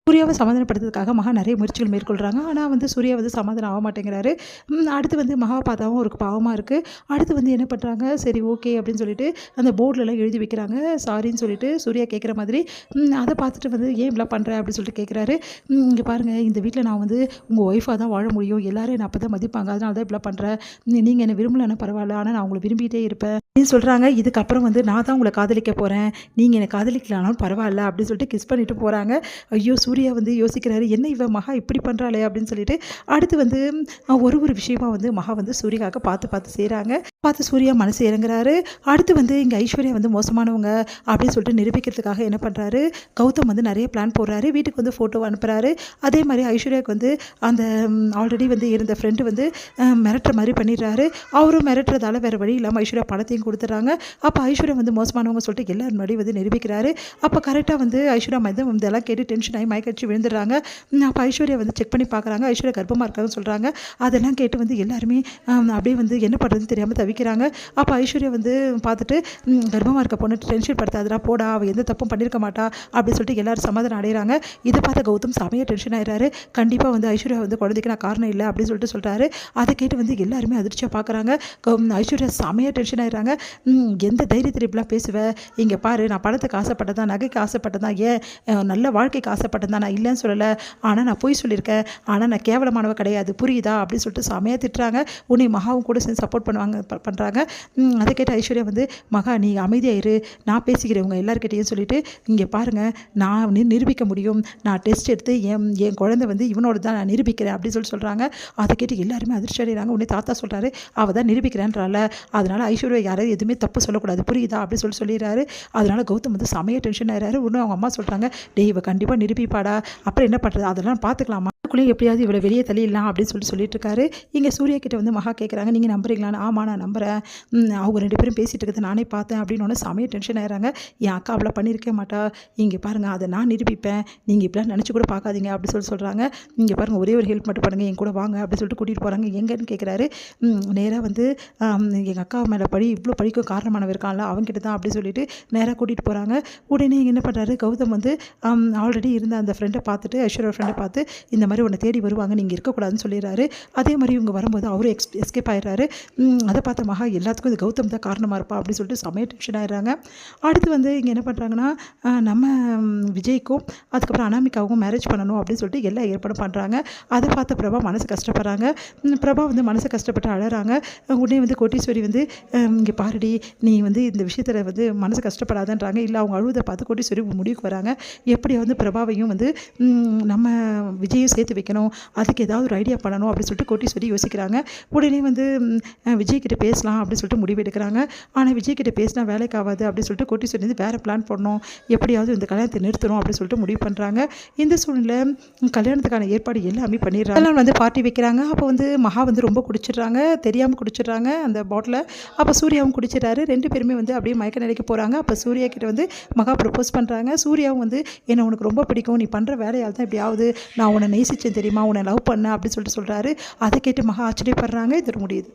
சூர்யாவை சமாதானப்படுத்துறதுக்காக மகா நிறைய முயற்சிகள் மேற்கொள்கிறாங்க. ஆனால் வந்து சூர்யா வந்து சமாதானம் ஆக மாட்டேங்கிறாரு. அடுத்து வந்து மகாவை பார்த்தாவும் ஒரு பாவமாக இருக்குது. அடுத்து வந்து என்ன பண்ணுறாங்க, சரி ஓகே அப்படின்னு சொல்லிட்டு அந்த போர்டிலலாம் எழுதி வைக்கிறாங்க சாரின்னு சொல்லிட்டு சூர்யா கேட்குற மாதிரி. அதை பார்த்துட்டு வந்து ஏன் இப்படிலாம் பண்ணுற அப்படின்னு சொல்லிட்டு கேட்குறாரு. இங்கே பாருங்கள், இந்த வீட்டில் நான் வந்து உங்கள் ஒய்ஃபாக தான் வாழ முடியும், எல்லாரும் என்னை அப்போ தான் மதிப்பாங்க, அதனால தான் இப்படிலாம் பண்ணுறேன். நீங்கள் என்னை விரும்பலைன்னா பரவாயில்ல, ஆனால் நான் உங்களை விரும்பிகிட்டே இருப்பேன் அப்படின்னு சொல்கிறாங்க. இதுக்கப்புறம் வந்து நான் தான் உங்களை காதலிக்க போகிறேன், நீங்கள் என்னை காதலிக்கலானாலும் பரவாயில்ல அப்படின்னு சொல்லிட்டு கிஸ் பண்ணிட்டு போகிறாங்க. ஐயோ, சூர்யா வந்து யோசிக்கிறாரு, என்ன இவ மகா இப்படி பண்ணுறாளே அப்படின்னு சொல்லிட்டு. அடுத்து வந்து ஒரு விஷயமா வந்து மகா வந்து சூர்யாவுக்கு பார்த்து செய்கிறாங்க. பார்த்து சூர்யா மனசு இறங்குறாரு. அடுத்து வந்து இங்கே ஐஸ்வர்யா வந்து மோசமானவங்க அப்படின்னு சொல்லிட்டு நிரூபிக்கிறதுக்காக என்ன பண்ணுறாரு, கௌதம் வந்து நிறைய பிளான் போடுறாரு. வீட்டுக்கு வந்து ஃபோட்டோ அனுப்புகிறாரு. அதே மாதிரி ஐஸ்வர்யாவுக்கு வந்து அந்த ஆல்ரெடி வந்து இருந்த ஃப்ரெண்டு வந்து மிரட்டுற மாதிரி பண்ணிடுறாரு. அவரும் மிரட்டுறதால வேறு வழி இல்லாமல் ஐஸ்வர்யா பணத்தையும் கொடுத்துட்றாங்க. அப்போ ஐஸ்வர்யா வந்து மோசமானவங்க சொல்லிட்டு எல்லாரும் முன்னாடி வந்து நிரூபிக்கிறாரு. அப்போ கரெக்டாக வந்து ஐஸ்வர்யா வந்து இதெல்லாம் கேட்டு டென்ஷன் ஆகி மயக்கடிச்சு விழுந்துடுறாங்க. அப்போ ஐஸ்வர்யா வந்து செக் பண்ணி பார்க்குறாங்க. ஐஸ்வர்யா கர்ப்பமாக இருக்காதுன்னு சொல்கிறாங்க. அதெல்லாம் கேட்டு வந்து எல்லாருமே அப்படியே வந்து என்ன பண்ணுறதுன்னு தெரியாமல் தவிக்கிறாங்க. அப்போ ஐஸ்வர்யா வந்து பார்த்துட்டு, கர்ப்பமாக இருக்க பொண்ணு டென்ஷன் படுத்தாதுடா, போடா, அவள் எந்த தப்பும் பண்ணியிருக்க மாட்டா அப்படின்னு சொல்லிட்டு எல்லாரும் சமாதானம் அடைகிறாங்க. இதை பார்த்த கௌதம் செமையாக டென்ஷன் ஆயிடுறாரு. கண்டிப்பாக வந்து ஐஸ்வர்யா வந்து குழந்தைக்கு நான் காரணம் இல்லை அப்படின்னு சொல்லிட்டு சொல்கிறாரு. அதை கேட்டு வந்து எல்லாருமே அதிர்ச்சியாக பார்க்குறாங்க. ஐஸ்வர்யா செமையாக டென்ஷன் ஆயிடுறாங்க. எந்த தைரியத்தில் இப்படிலாம் பேசுவேன், இங்கே பாரு, நான் பணத்துக்கு ஆசைப்பட்டதான், நகைக்கு ஆசைப்பட்டதான், ஏன் நல்ல வாழ்க்கைக்கு ஆசைப்பட்டதான், நான் இல்லைன்னு சொல்லலை, ஆனால் நான் போய் சொல்லியிருக்கேன், ஆனால் நான் கேவலமானவ கிடையாது, புரியுதா அப்படின்னு சொல்லிட்டு செமையாக திட்டுறாங்க. உன்னை மகாவும் கூட சேர்ந்து சப்போர்ட் பண்ணுறாங்க. அதை கேட்ட ஐஸ்வர்யா வந்து, மகா நீ அமைதியாயிரு, நான் பேசிக்கிறேன் உங்கள் எல்லாருக்கிட்டையும் சொல்லிட்டு, இங்கே பாருங்கள், நான் நிரூபிக்க முடியும், நான் டெஸ்ட் எடுத்து என் குழந்தை வந்து இவனோட தான் நான் நிரூபிக்கிறேன் அப்படின்னு சொல்கிறாங்க. அதை கேட்டு எல்லாருமே அதிர்ச்சி அடைகிறாங்க. உடனே தாத்தா சொல்கிறாரு, அவள் தான் நிரூபிக்கிறேன்றால, அதனால் ஐஸ்வர்யா யாராவது எதுவுமே தப்பு சொல்லக்கூடாது, புரியுதா அப்படி சொல்லிடுறாரு. அதனால் கௌதம் வந்து செமையாக டென்ஷன் ஆகிறாரு. ஒன்று அவங்க அம்மா சொல்கிறாங்க, டேய் இவ கண்டிப்பாக நிரூபிப்பாடா, அப்புறம் என்ன பண்ணுறது, அதெல்லாம் பார்த்துக்கலாமா, அதுக்குள்ளேயே எப்படியாவது இவ்வளோ வெளியே தள்ளிடலாம் அப்படின்னு சொல்லிட்டு இருக்காரு. இங்கே சூர்யா கிட்ட வந்து மகா கேட்குறாங்க, நீங்கள் நம்புறீங்களான்னு. ஆமாம் நான் நம்புகிறேன், அவங்க 2 பேரும் பேசிகிட்டு இருக்கிறது நானே பார்த்தேன் அப்படின்னு ஒன்று செமையாக டென்ஷன் ஆகிறாங்க. என் அக்கா அவ்வளோ பண்ணியிருக்க மாட்டா, இங்கே பாருங்கள், அதை நான் நிரூபிப்பேன், நீங்கள் இப்படிலாம் நினச்சி கூட பார்க்காதீங்க அப்படி சொல்கிறாங்க. இங்கே பாருங்கள், ஒரே ஒரு ஹெல்ப் மட்டும் பண்ணுங்கள், என் கூட வாங்க அப்படின்னு சொல்லிட்டு கூட்டிகிட்டு போகிறாங்க. எங்கன்னு கேட்குறாரு. நேராக வந்து எங்கள் அக்கா மேலே இவ்வளோ படிக்க காரணமானவர் இருக்கான்ல, அவங்ககிட்ட தான் அப்படி சொல்லிட்டு நேராக கூட்டிகிட்டு போகிறாங்க. உடனே என்ன பண்ணுறாரு, கௌதம் வந்து ஆல்ரெடி இருந்த அந்த ஃப்ரெண்டை பார்த்துட்டு, ஐஸ்வர்யா ஃப்ரெண்டை பார்த்து, இந்த மாதிரி உன்னை தேடி வருவாங்க, நீங்கள் இருக்கக்கூடாதுன்னு சொல்லிடுறாரு. அதே மாதிரி இவங்க வரும்போது அவரும் எஸ்கேப் ஆகிடுறாரு. அதை பார்த்த மகா எல்லாத்துக்கும் இது கௌதம் தான் காரணமாக இருப்பா அப்படின்னு சொல்லிட்டு செமையாக டென்ஷன் ஆகிடுறாங்க. அடுத்து வந்து இங்கே என்ன பண்ணுறாங்கன்னா, நம்ம விஜய்க்கும் அதுக்கப்புறம் அனாமிகாவுக்கும் மேரேஜ் பண்ணணும் அப்படின்னு சொல்லிட்டு எல்லா ஏற்பாடும் பண்ணுறாங்க. அதை பார்த்த பிரபா மனசு கஷ்டப்படுறாங்க. பிரபா வந்து மனசு கஷ்டப்பட்டு அழறாங்க. உடனே வந்து கோட்டீஸ்வரி வந்து, இங்கே பாருடி, நீ வந்து இந்த விஷயத்தில் வந்து மனசு கஷ்டப்படாதன்றாங்க. இல்லை, அவங்க அழுவதை பார்த்து கோட்டீஸ்வரி முடிவுக்கு வராங்க. எப்படியா வந்து பிரபாவையும் வந்து நம்ம விஜயும் சேர்த்து வைக்கணும், அதுக்கு ஏதாவது ஒரு ஐடியா பண்ணணும் அப்படின்னு சொல்லிட்டு கோட்டீஸ்வரி யோசிக்கிறாங்க. உடனே வந்து விஜய்கிட்ட பேசலாம் அப்படின்னு சொல்லிட்டு முடிவு எடுக்கிறாங்க. ஆனால் விஜய்கிட்ட பேசினா வேலைக்கு ஆகாது அப்படின்னு சொல்லிட்டு கோட்டீஸ்வரி வந்து வேறு பிளான் பண்ணணும், எப்படியாவது இந்த கல்யாணத்தை நிறுத்தணும் அப்படின்னு சொல்லிட்டு முடிவு பண்ணுறாங்க. இந்த சூழ்நிலை கல்யாணத்துக்கான ஏற்பாடு எல்லாமே பண்ணிடுறாங்க. எல்லாம் வந்து பார்ட்டி வைக்கிறாங்க. அப்போ வந்து மகா வந்து ரொம்ப குடிச்சிடுறாங்க, தெரியாமல் குடிச்சிடுறாங்க அந்த பாட்டிலை. அப்போ சூர்யாவும் குடிச்சிடறாரு. 2 பேருமே வந்து அப்படியே மயக்க நிலைக்கு போகிறாங்க. அப்போ சூர்யா கிட்ட வந்து மகா ப்ரப்போஸ் பண்ணுறாங்க. சூர்யாவும் வந்து, என்னை உனக்கு ரொம்ப பிடிக்கும், நீ பண்ணுற வேலையால் தான் இப்படியாவது, நான் உன்னை நேசிச்சேன் தெரியுமா, உன்னை லவ் பண்ண அப்படின்னு சொல்லிட்டு சொல்கிறாரு. அதை கேட்டு மகா ஆச்சரியப்படுறாங்க. இது முடியுது.